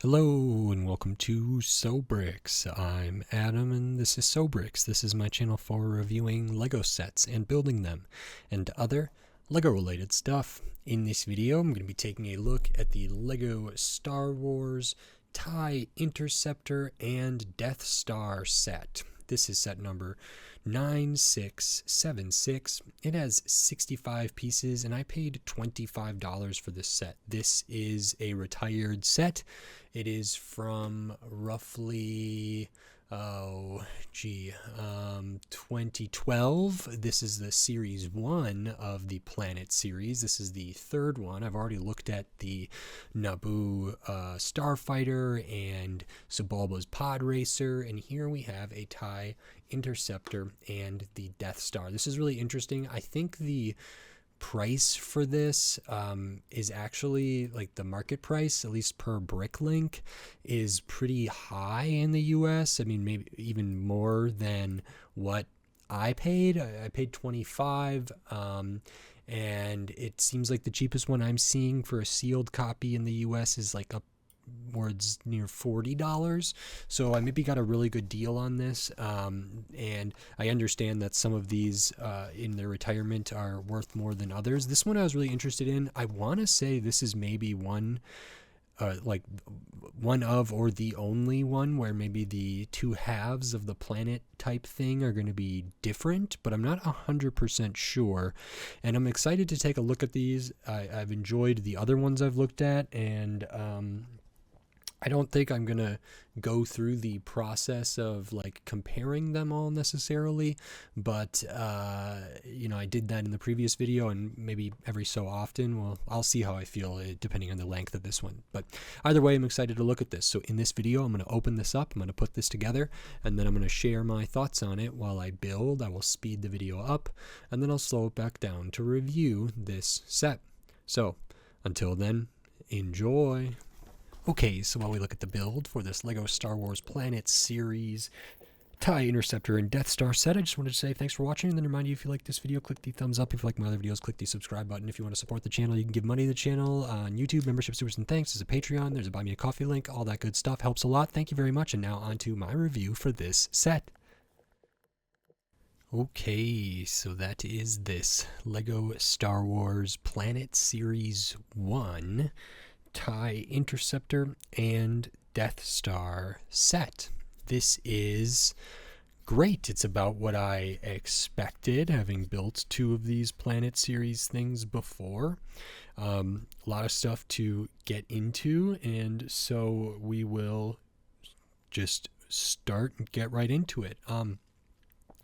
Hello and welcome to SoBricks. I'm Adam and this is SoBricks. This is my channel for reviewing Lego sets and building them and other Lego related stuff. In this video I'm going to be taking a look at the Lego Star Wars TIE Interceptor and Death Star set. This is set number 9676. It has 65 pieces and I paid $25 for this set. This is a retired set. It is from roughly 2012. This is the series 1 of the Planet series. This is the third one. I've already looked at the Naboo Starfighter and Sebulba's Pod Racer, and here we have a TIE Interceptor and the Death Star. This is really interesting. I think the price for this is actually like the market price, at least per Bricklink, is pretty high in the US. I mean, maybe even more than what I paid. I paid $25, and it seems like the cheapest one I'm seeing for a sealed copy in the US is like upwards near $40. So I maybe got a really good deal on this, and I understand that some of these in their retirement are worth more than others. This one I was really interested in. I want to say this is maybe one of or the only one where maybe the two halves of the planet type thing are going to be different, but I'm not 100% sure, and I'm excited to take a look at these. I've enjoyed the other ones I've looked at, and I don't think I'm going to go through the process of like comparing them all necessarily, but I did that in the previous video, and maybe every so often, well, I'll see how I feel depending on the length of this one. But either way, I'm excited to look at this. So in this video, I'm going to open this up, I'm going to put this together, and then I'm going to share my thoughts on it while I build. I will speed the video up, and then I'll slow it back down to review this set. So until then, enjoy. Okay, so while we look at the build for this Lego Star Wars Planet series TIE Interceptor and Death Star set, I just wanted to say thanks for watching, and then remind you, if you like this video, click the thumbs up. If you like my other videos, click the subscribe button. If you want to support the channel, you can give money to the channel on YouTube, membership, supers, and thanks. There's a Patreon, there's a Buy Me a Coffee link, all that good stuff helps a lot. Thank you very much, and now on to my review for this set. Okay, so that is this Lego Star Wars Planet Series 1 TIE Interceptor and Death Star set. This is great. It's about what I expected, having built two of these Planet Series things before. A lot of stuff to get into, and so we will just start and get right into it.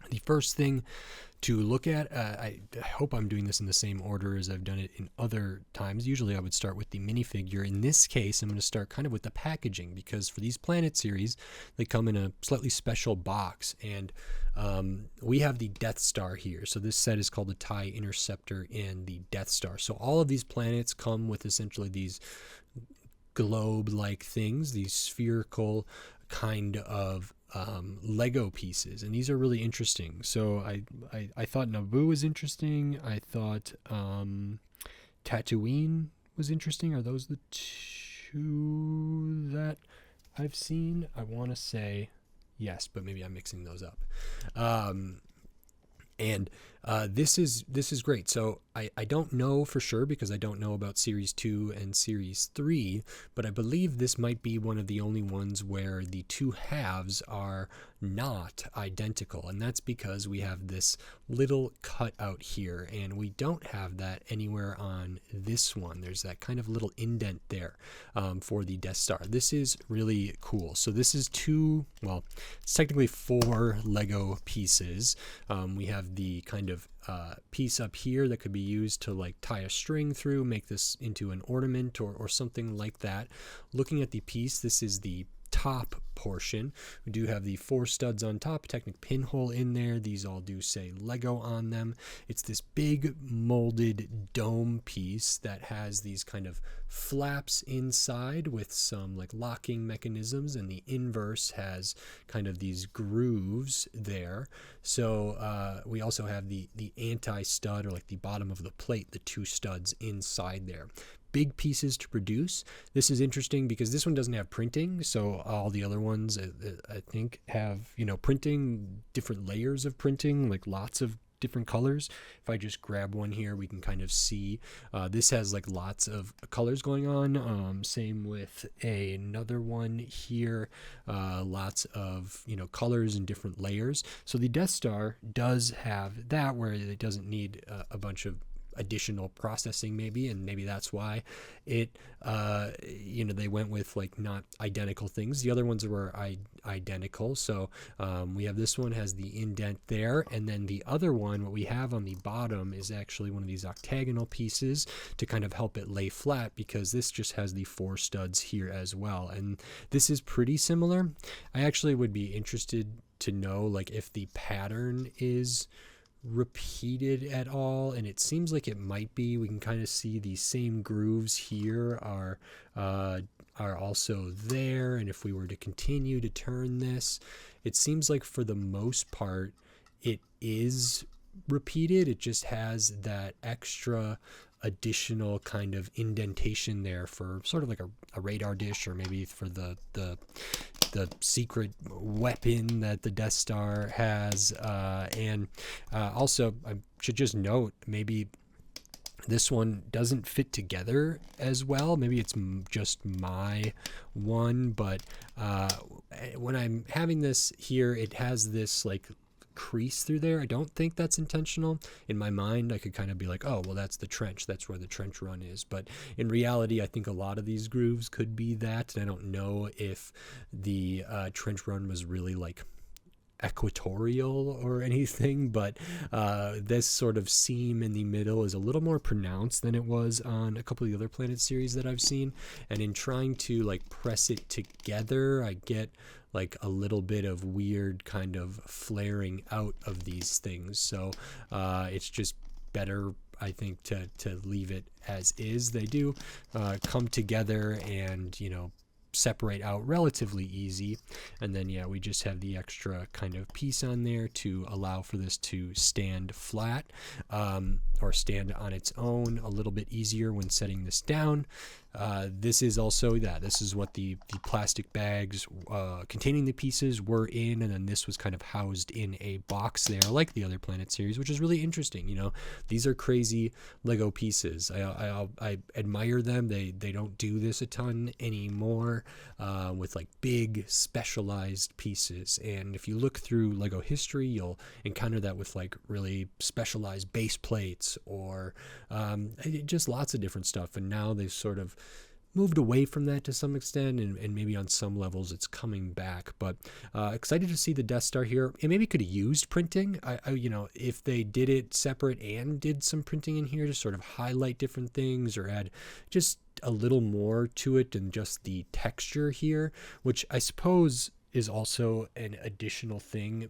The first thing to look at, I hope I'm doing this in the same order as I've done it in other times. Usually I would start with the minifigure. In this case, I'm going to start kind of with the packaging, because for these Planet series, they come in a slightly special box, and we have the Death Star here. So this set is called the TIE Interceptor and the Death Star. So all of these planets come with essentially these globe-like things, these spherical kind of Lego pieces, and these are really interesting. So I thought Naboo was interesting. I thought Tatooine was interesting. Are those the two that I've seen? I want to say yes, but maybe I'm mixing those up. And this is great. So I don't know for sure, because I don't know about Series 2 and Series 3, but I believe this might be one of the only ones where the two halves are not identical, and that's because we have this little cutout here, and we don't have that anywhere on this one. There's that kind of little indent there for the Death Star. This is really cool. So this is it's technically 4 Lego pieces. We have the kind of piece up here that could be used to like tie a string through, make this into an ornament or something like that. Looking at the piece, this is the top portion. We do have the 4 studs on top, technic pinhole in there. These all do say Lego on them. It's this big molded dome piece that has these kind of flaps inside with some like locking mechanisms, and the inverse has kind of these grooves there. So we also have the anti-stud, or like the bottom of the plate, the 2 studs inside there. big pieces to produce. This is interesting because this one doesn't have printing, so all the other ones I think have, printing, different layers of printing, like lots of different colors. If I just grab one here, we can kind of see this has like lots of colors going on. Same with another one here, lots of colors and different layers. So the Death Star does have that, where it doesn't need a bunch of additional processing, maybe, and maybe that's why it they went with like not identical things. The other ones were identical. So we have this one has the indent there, and then the other one, what we have on the bottom, is actually one of these octagonal pieces to kind of help it lay flat, because this just has the 4 studs here as well, and this is pretty similar. I actually would be interested to know like if the pattern is repeated at all, and it seems like it might be. We can kind of see the same grooves here are also there, and if we were to continue to turn this, it seems like for the most part it is repeated. It just has that extra additional kind of indentation there for sort of like a radar dish, or maybe for the secret weapon that the Death Star has. And also, I should just note, maybe this one doesn't fit together as well. Maybe it's just my one, but when I'm having this here, it has this like crease through there. I don't think that's intentional. In my mind, I could kind of be like, oh, well, that's the trench. That's where the trench run is. But in reality, I think a lot of these grooves could be that. And I don't know if the trench run was really like equatorial or anything, but this sort of seam in the middle is a little more pronounced than it was on a couple of the other Planet series that I've seen. And in trying to like press it together, I get like a little bit of weird kind of flaring out of these things. So it's just better, I think, to leave it as is. They do come together and, separate out relatively easy. And then, yeah, we just have the extra kind of piece on there to allow for this to stand flat, or stand on its own a little bit easier when setting this down. This is also this is what the plastic bags containing the pieces were in, and then this was kind of housed in a box there, like the other Planet series, which is really interesting. These are crazy Lego pieces. I admire them. They don't do this a ton anymore with like big specialized pieces. And if you look through Lego history, you'll encounter that with like really specialized base plates, or just lots of different stuff. And now they've sort of moved away from that to some extent, and maybe on some levels it's coming back. But excited to see the Death Star here. It maybe could have used printing. If they did it separate and did some printing in here to sort of highlight different things, or add just a little more to it than just the texture here, which I suppose is also an additional thing.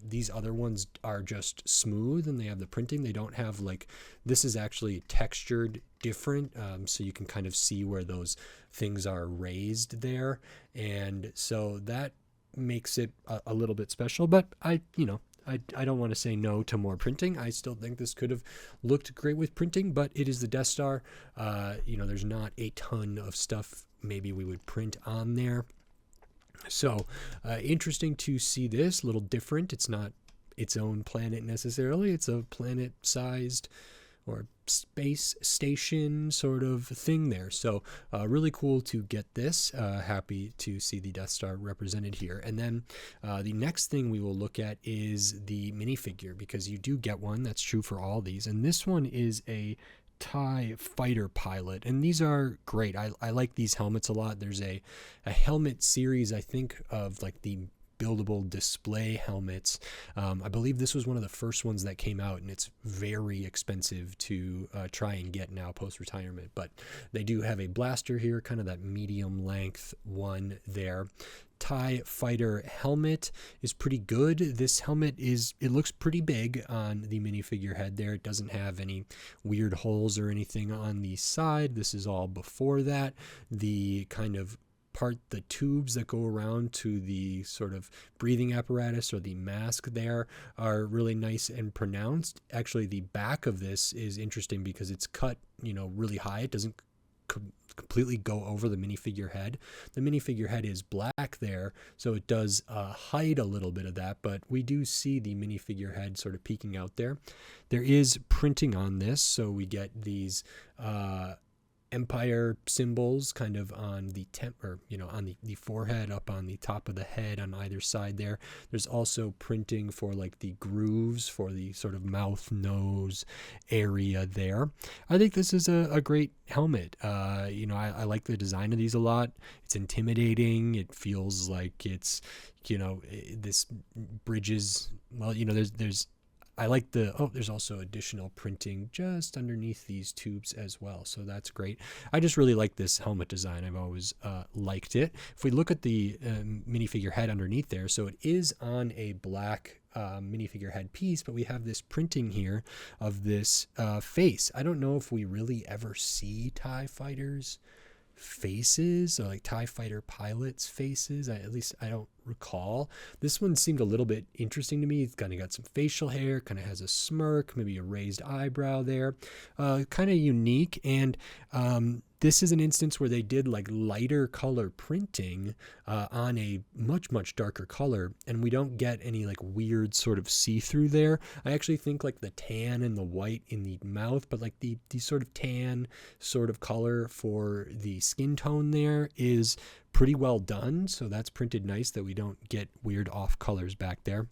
These other ones are just smooth and they have the printing. They don't have like, this is actually textured different, so you can kind of see where those things are raised there, and so that makes it a little bit special. But I don't want to say no to more printing. I still think this could have looked great with printing, but it is the Death Star. There's not a ton of stuff maybe we would print on there. So interesting to see this, a little different. It's not its own planet necessarily. It's a planet-sized or space station sort of thing there. So really cool to get this. Happy to see the Death Star represented here. And then the next thing we will look at is the minifigure, because you do get one. That's true for all these. And this one is a TIE fighter pilot, and these are great. I like these helmets a lot. There's a helmet series, I think, of like the buildable display helmets. I believe this was one of the first ones that came out, and it's very expensive to try and get now post-retirement. But they do have a blaster here, kind of that medium length one there. TIE fighter helmet is pretty good. This helmet it looks pretty big on the minifigure head there. It doesn't have any weird holes or anything on the side. This is all before that. The kind of the tubes that go around to the sort of breathing apparatus or the mask there are really nice and pronounced. Actually, the back of this is interesting because it's cut, really high. It doesn't completely go over the minifigure head. The minifigure head is black there, so it does hide a little bit of that, but we do see the minifigure head sort of peeking out there. There is printing on this, so we get these empire symbols kind of on the on the forehead, up on the top of the head on either side there. There's also printing for like the grooves for the sort of mouth, nose area there. I think this is a great helmet. I like the design of these a lot. It's intimidating. It feels like it's, this bridges, there's I like there's also additional printing just underneath these tubes as well. So that's great. I just really like this helmet design. I've always liked it. If we look at the minifigure head underneath there, so it is on a black minifigure head piece, but we have this printing here of this face. I don't know if we really ever see TIE fighters faces, or like TIE fighter pilots faces. At least I don't recall. This one seemed a little bit interesting to me. It's kind of got some facial hair, kind of has a smirk, maybe a raised eyebrow there, kind of unique. And this is an instance where they did like lighter color printing on a much darker color, and we don't get any like weird sort of see-through there. I actually think like the tan and the white in the mouth, but like the sort of tan sort of color for the skin tone there is pretty well done. So that's printed nice that we don't get weird off colors back there.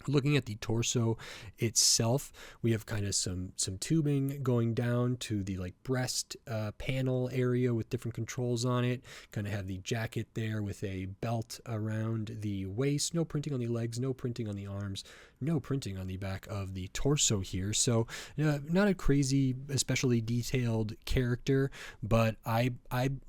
Looking at the torso itself, we have kind of some tubing going down to the like breast panel area with different controls on it. Kind of have the jacket there with a belt around the waist. No printing on the legs, no printing on the arms, no printing on the back of the torso here. So not a crazy, especially detailed character, but I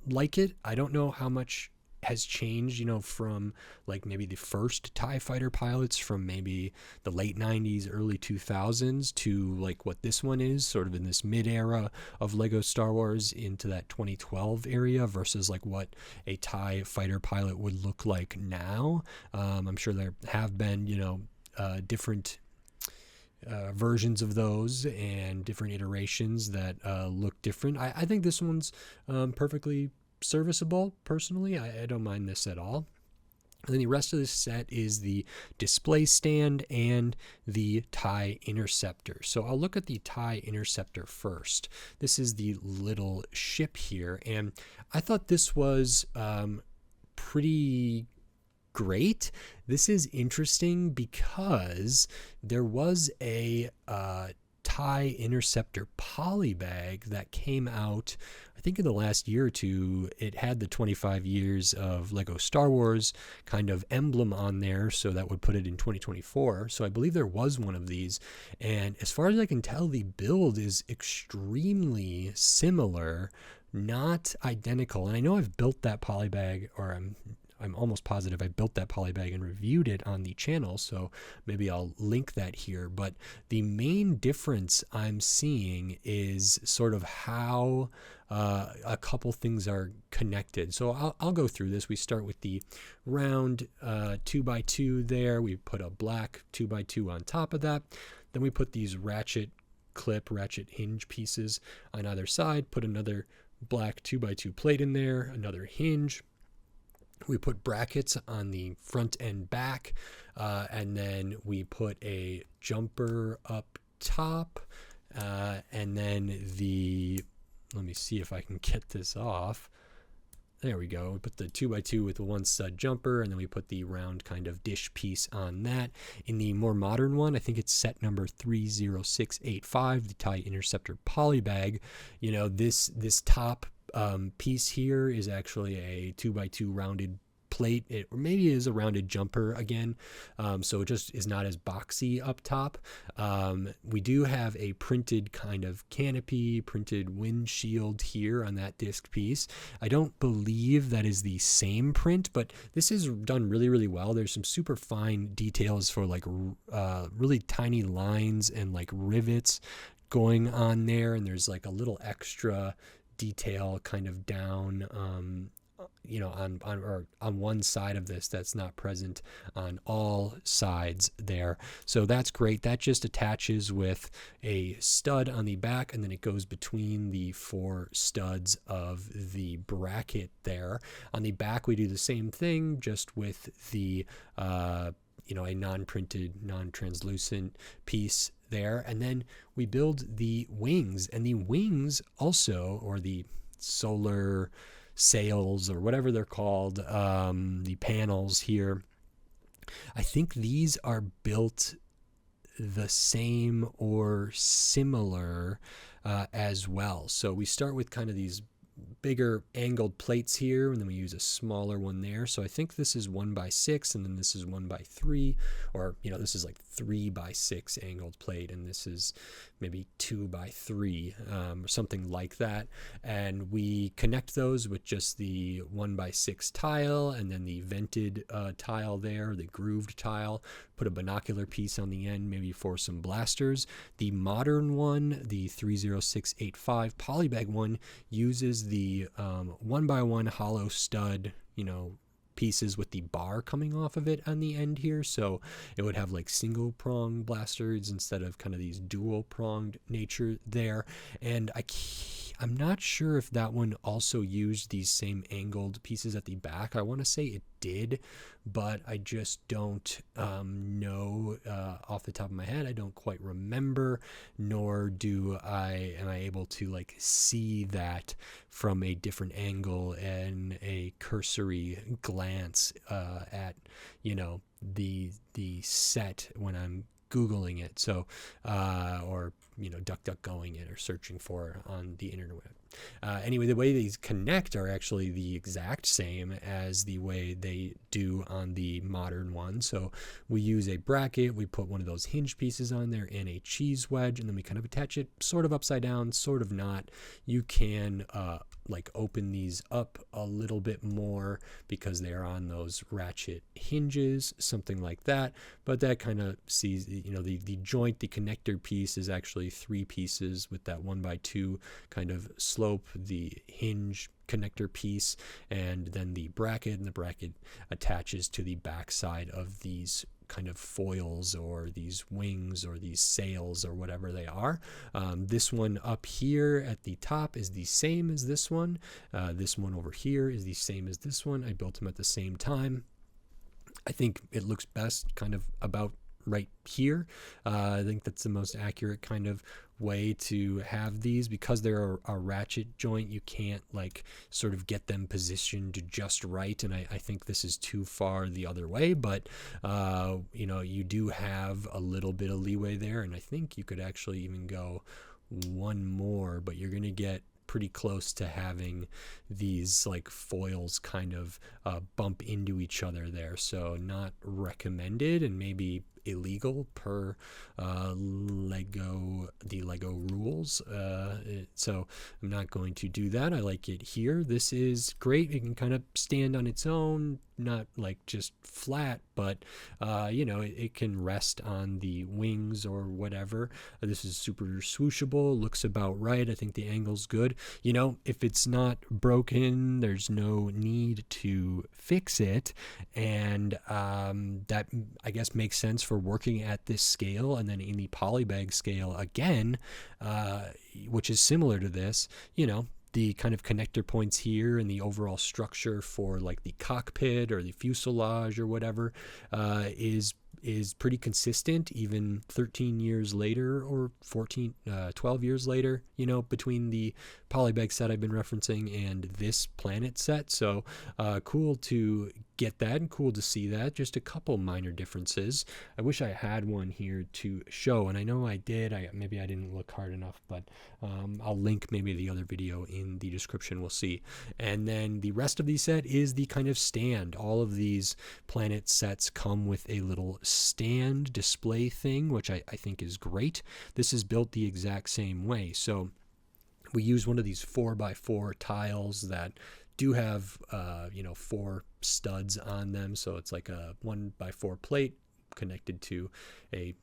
like it. I don't know how much has changed, from like maybe the first TIE fighter pilots from maybe the late 90s, early 2000s to like what this one is, sort of in this mid-era of Lego Star Wars into that 2012 area versus like what a TIE fighter pilot would look like now. I'm sure there have been, different versions of those and different iterations that look different. I think this one's perfectly serviceable. Personally, I don't mind this at all. And then the rest of this set is the display stand and the TIE Interceptor. So I'll look at the TIE Interceptor first. This is the little ship here, and I thought this was pretty great. This is interesting because there was a TIE Interceptor poly bag that came out, I think in the last year or two. It had the 25 years of Lego Star Wars kind of emblem on there, so that would put it in 2024. So I believe there was one of these, and as far as I can tell, the build is extremely similar, not identical. And I know I've built that poly bag, or I'm almost positive I built that poly bag and reviewed it on the channel, so maybe I'll link that here. But the main difference I'm seeing is sort of how a couple things are connected. So I'll go through this. We start with the round 2x2 there. We put a black 2x2 on top of that. Then we put these ratchet hinge pieces on either side, put another black 2x2 plate in there, another hinge. We put brackets on the front and back, and then we put a jumper up top, and then let me see if I can get this off. There we go. We put the 2x2 with the one stud jumper, and then we put the round kind of dish piece on that. In the more modern one, I think it's set number 30685, the TIE Interceptor poly bag. This top piece here is actually a 2x2 rounded plate. Or maybe it is a rounded jumper again, so it just is not as boxy up top. We do have a printed kind of canopy, printed windshield here on that disc piece. I don't believe that is the same print, but this is done really well. There's some super fine details for like really tiny lines and like rivets going on there, and there's like a little extra detail kind of down on one side of this that's not present on all sides there. So that's great. That just attaches with a stud on the back, and then it goes between the 4 studs of the bracket there. On the back, we do the same thing, just with the a non-printed, non-translucent piece there. And then we build the wings, and the wings also, or the solar sails or whatever they're called, the panels here, I think these are built the same or similar as well. So we start with kind of these bigger angled plates here, and then we use a smaller one there. So I think this is 1x6, and then this is 1x3, or this is like 3x6 angled plate, and this is maybe 2x3, or something like that. And we connect those with just the 1x6 tile, and then the vented tile there, the grooved tile. Put a binocular piece on the end, maybe for some blasters. The modern one, the 30685 polybag one, uses the 1x1 hollow stud, pieces with the bar coming off of it on the end here. So it would have like single prong blasters instead of kind of these dual pronged nature there. And I'm not sure if that one also used these same angled pieces at the back. I want to say it did, but I just don't know off the top of my head. I don't quite remember, nor am I able to like see that from a different angle and a cursory glance at the set when I'm Googling it. So or DuckDuckGoing it or searching for it on the internet. Anyway, the way these connect are actually the exact same as the way they do on the modern one. So we use a bracket, we put one of those hinge pieces on there and a cheese wedge, and then we kind of attach it sort of upside down, sort of not. You can like open these up a little bit more because they're on those ratchet hinges, something like that. But that kind of sees, the joint, the connector piece is actually 3 pieces with that 1x2 kind of slope, the hinge connector piece, and then the bracket, and the bracket attaches to the back side of these kind of foils or these wings or these sails or whatever they are. This one up here at the top is the same as this one. This one over here is the same as this one. I built them at the same time. I think it looks best kind of about right here. I think that's the most accurate kind of way to have these, because they're a ratchet joint. You can't like sort of get them positioned just right, and I think this is too far the other way, but you do have a little bit of leeway there, and I think you could actually even go one more, but you're gonna get pretty close to having these like foils kind of bump into each other there. So not recommended, and maybe illegal per the Lego rules. So I'm not going to do that. I like it here. This is great. It can kind of stand on its own, not like just flat, but it can rest on the wings or whatever. This is super swooshable, looks about right. I think the angle's good. If it's not broken, there's no need to fix it, and that I guess makes sense for working at this scale. And then in the polybag scale again, which is similar to this, the kind of connector points here and the overall structure for like the cockpit or the fuselage or whatever is pretty consistent, even 13 years later or 12 years later, between the polybag set I've been referencing and this Planet set. So cool to get that, and cool to see that. Just a couple minor differences. I wish I had one here to show, and I know I did. Maybe I didn't look hard enough, but I'll link maybe the other video in the description. We'll see. And then the rest of the set is the kind of stand. All of these Planet sets come with a little stand display thing, which I think is great. This is built the exact same way. So we use one of these 4x4 tiles that do have 4 studs on them, so it's like a 1x4 plate connected to a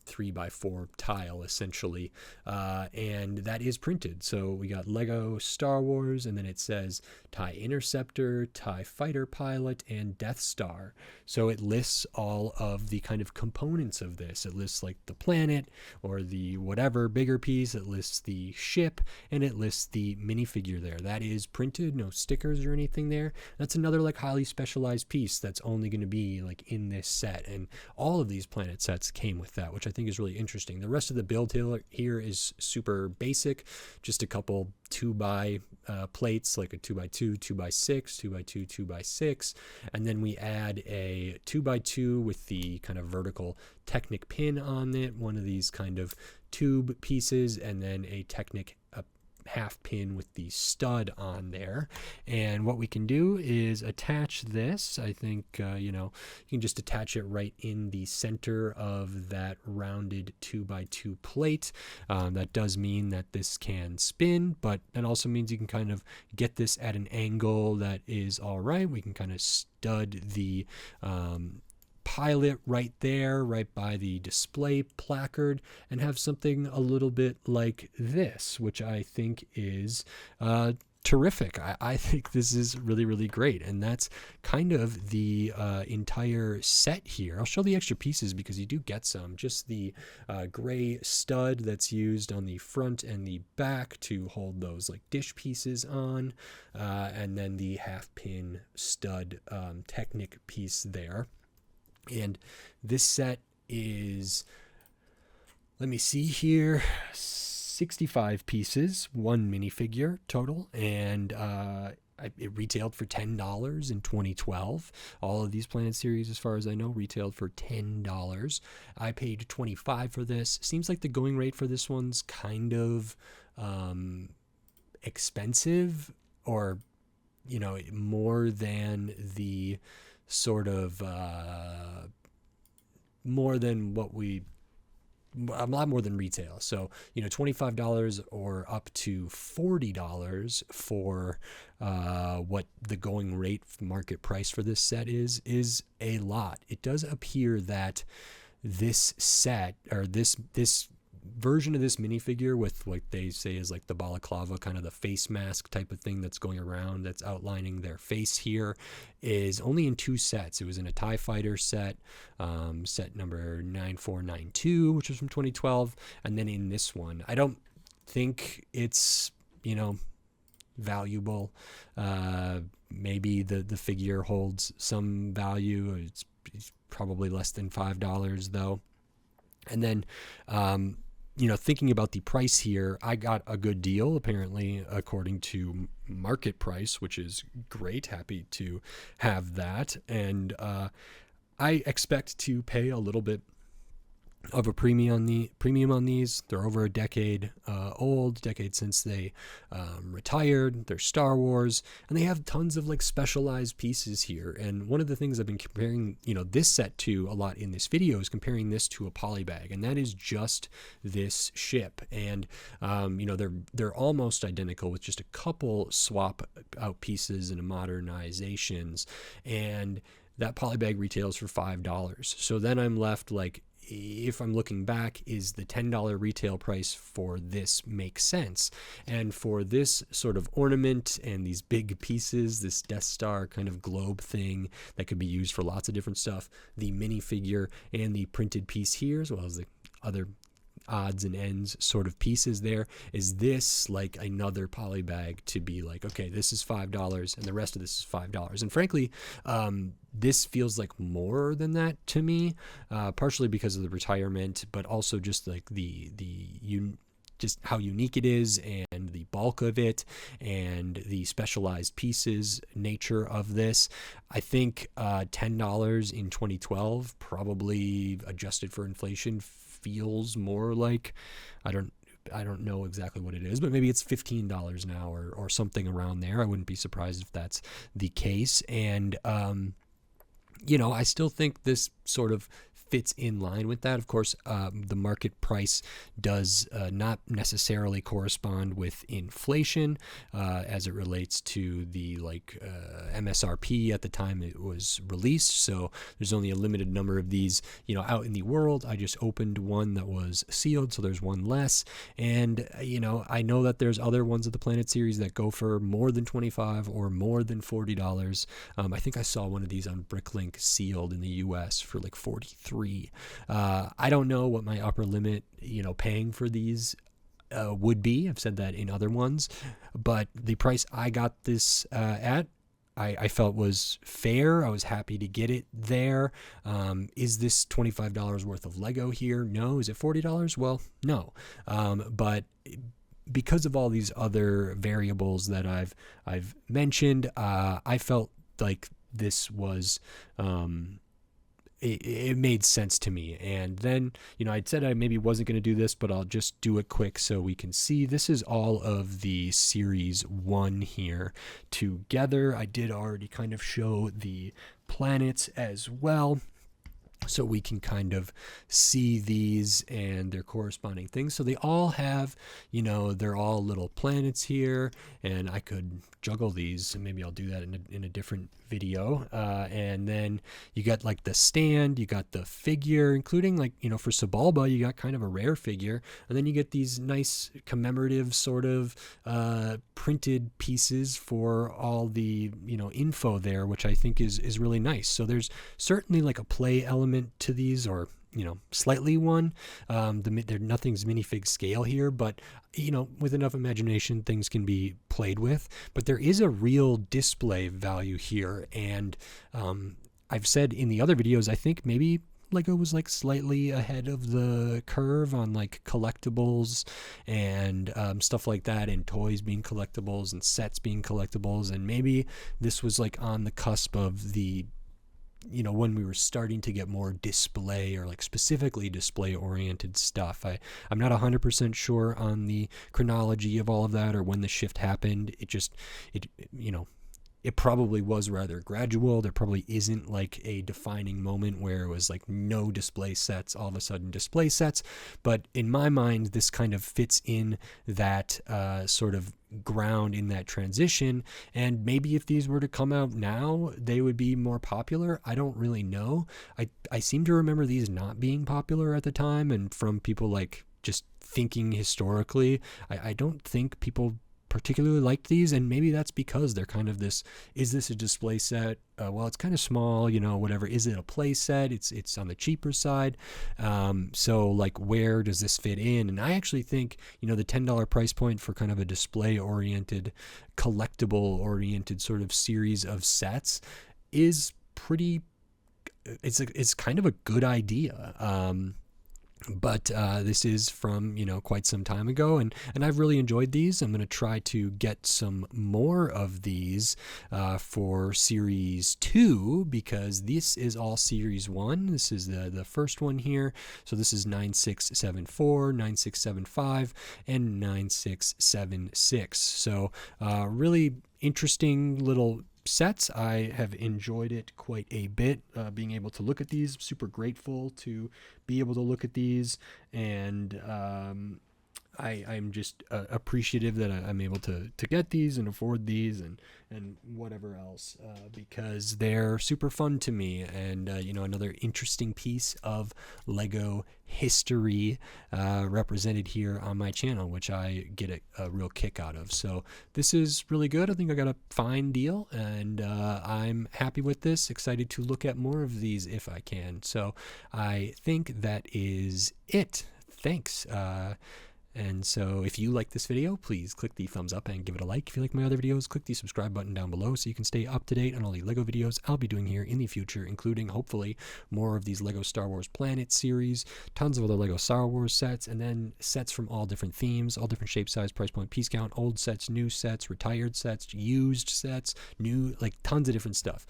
3x4 tile essentially, and that is printed. So we got Lego Star Wars, and then it says TIE Interceptor, TIE Fighter Pilot, and Death Star. So it lists all of the kind of components of this. It lists like the planet or the whatever bigger piece, it lists the ship, and it lists the minifigure there. That is printed, no stickers or anything there. That's another like highly specialized piece that's only going to be like in this set, and all of these planet sets came with that, which I think is really interesting. The rest of the build here is super basic, just a couple 2x plates, like a 2x2, 2x6, 2x2, 2x6, and then we add a 2x2 with the kind of vertical Technic pin on it, one of these kind of tube pieces, and then a Technic half pin with the stud on there. And what we can do is attach this. I think you can just attach it right in the center of that rounded 2x2 plate. That does mean that this can spin, but that also means you can kind of get this at an angle that is all right. We can kind of stud the pilot right there, right by the display placard, and have something a little bit like this, which I think is terrific. I think this is really, really great. And that's kind of the entire set here. I'll show the extra pieces because you do get some. Just the gray stud that's used on the front and the back to hold those like dish pieces on, and then the half pin stud Technic piece there. And this set is, let me see here, 65 pieces, one minifigure total, and it retailed for $10 in 2012. All of these Planet Series, as far as I know, retailed for $10. I paid $25 for this. Seems like the going rate for this one's kind of expensive, or, more than the sort of more than what a lot more than retail. So, $25 or up to $40 for what the going rate market price for this set is a lot. It does appear that this set, or this version of this minifigure with what they say is like the balaclava, kind of the face mask type of thing that's going around, that's outlining their face here, is only in 2 sets. It was in a TIE Fighter set, set number 9492, which was from 2012, and then in this one. I don't think it's, valuable. Maybe the figure holds some value. It's probably less than $5 though. And then, thinking about the price here, I got a good deal, apparently, according to market price, which is great. Happy to have that. And I expect to pay a little bit of a premium on these. They're over a decade old, decade since they retired. They're Star Wars, and they have tons of like specialized pieces here. And one of the things I've been comparing, this set to a lot in this video is comparing this to a polybag, and that is just this ship. And they're almost identical with just a couple swap out pieces and modernizations, and that polybag retails for $5. So then I'm left like, if I'm looking back, is the $10 retail price for this make sense? And for this sort of ornament and these big pieces, this Death Star kind of globe thing that could be used for lots of different stuff, the minifigure and the printed piece here, as well as the other odds and ends sort of pieces there, is this like another polybag to be like, okay, this is $5 and the rest of this is $5? And frankly, this feels like more than that to me, partially because of the retirement, but also just like just how unique it is and the bulk of it and the specialized pieces nature of this. I think $10 in 2012, probably adjusted for inflation, feels more like, I don't know exactly what it is, but maybe it's $15 now or something around there. I wouldn't be surprised if that's the case. And I still think this sort of fits in line with that. Of course, the market price does not necessarily correspond with inflation as it relates to the MSRP at the time it was released. So there's only a limited number of these, out in the world. I just opened one that was sealed, so there's one less. And I know that there's other ones of the Planet series that go for more than $25 or more than $40. I think I saw one of these on Bricklink sealed in the US for like $43. I don't know what my upper limit, paying for these would be. I've said that in other ones, but the price I got this at, I felt was fair. I was happy to get it there. Is this $25 worth of Lego here? No. Is it $40? Well, no. But because of all these other variables that I've mentioned, I felt like this was it made sense to me. And then, I'd said I maybe wasn't going to do this, but I'll just do it quick so we can see. This is all of the Series 1 here together. I did already kind of show the planets as well, so we can kind of see these and their corresponding things. So they all have, they're all little planets here, and I could juggle these, and maybe I'll do that in a different video. And then you got like the stand, you got the figure, including for Sebulba, you got kind of a rare figure, and then you get these nice commemorative sort of printed pieces for all the info there, which I think is really nice. So there's certainly like a play element to these, or slightly one. Nothing's minifig scale here, but with enough imagination, things can be played with. But there is a real display value here, and I've said in the other videos, I think maybe Lego was like slightly ahead of the curve on like collectibles and stuff like that, and toys being collectibles and sets being collectibles, and maybe this was like on the cusp of the when we were starting to get more display, or like specifically display oriented stuff. I'm not 100% sure on the chronology of all of that, or when the shift happened. It probably was rather gradual. There probably isn't like a defining moment where it was like no display sets, all of a sudden display sets. But in my mind, this kind of fits in that sort of ground in that transition. And maybe if these were to come out now, they would be more popular. I don't really know. I seem to remember these not being popular at the time, and from people like just thinking historically, I don't think people particularly liked these, and maybe that's because they're kind of this, is this a display set? Well, it's kind of small, whatever. Is it a play set? It's on the cheaper side. So like, where does this fit in? And I actually think, the $10 price point for kind of a display oriented, collectible oriented sort of series of sets is pretty, it's kind of a good idea. But this is from quite some time ago, and I've really enjoyed these. I'm going to try to get some more of these for Series 2, because this is all Series 1. This is the first one here. So this is 9674, 9675, and 9676. So really interesting little sets. I have enjoyed it quite a bit, being able to look at these. Super grateful to be able to look at these, and I'm just appreciative that I'm able to get these and afford these and whatever else, because they're super fun to me, and another interesting piece of Lego history represented here on my channel, which I get a real kick out of. So this is really good. I think I got a fine deal, and I'm happy with this. Excited to look at more of these if I can. So I think that is it. Thanks. And so if you like this video, please click the thumbs up and give it a like. If you like my other videos, click the subscribe button down below so you can stay up to date on all the Lego videos I'll be doing here in the future, including hopefully more of these Lego Star Wars Planet series, tons of other Lego Star Wars sets, and then sets from all different themes, all different shape, size, price point, piece count, old sets, new sets, retired sets, used sets, new, like tons of different stuff,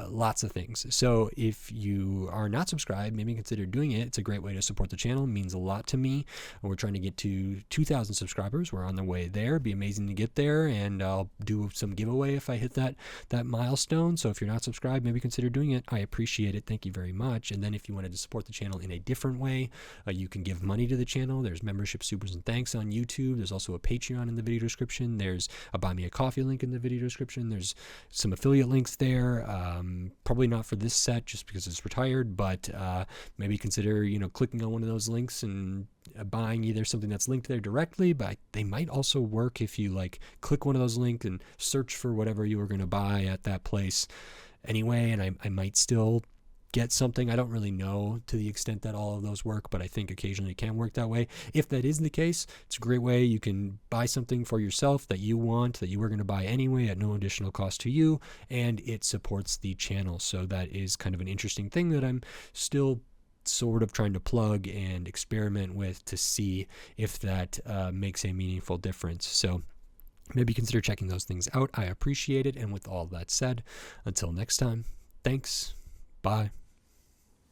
lots of things. So if you are not subscribed, maybe consider doing it. It's a great way to support the channel. It means a lot to me. We're trying to get get to 2,000 subscribers. We're on the way there. It'd be amazing to get there, and I'll do some giveaway if I hit that milestone. So if you're not subscribed, maybe consider doing it. I appreciate it. Thank you very much. And then if you wanted to support the channel in a different way, you can give money to the channel. There's membership supers and thanks on YouTube. There's also a Patreon in the video description. There's a Buy Me a Coffee link in the video description. There's some affiliate links there. Probably not for this set just because it's retired, but maybe consider, clicking on one of those links and buying either something that's linked there directly, but they might also work if you click one of those links and search for whatever you were going to buy at that place anyway, and I might still get something. I don't really know to the extent that all of those work, but I think occasionally it can work that way. If that is the case, it's a great way. You can buy something for yourself that you want, that you were going to buy anyway at no additional cost to you, and it supports the channel. So that is kind of an interesting thing that I'm still sort of trying to plug and experiment with to see if that makes a meaningful difference. So maybe consider checking those things out. I appreciate it. And with all that said, until next time, thanks. Bye.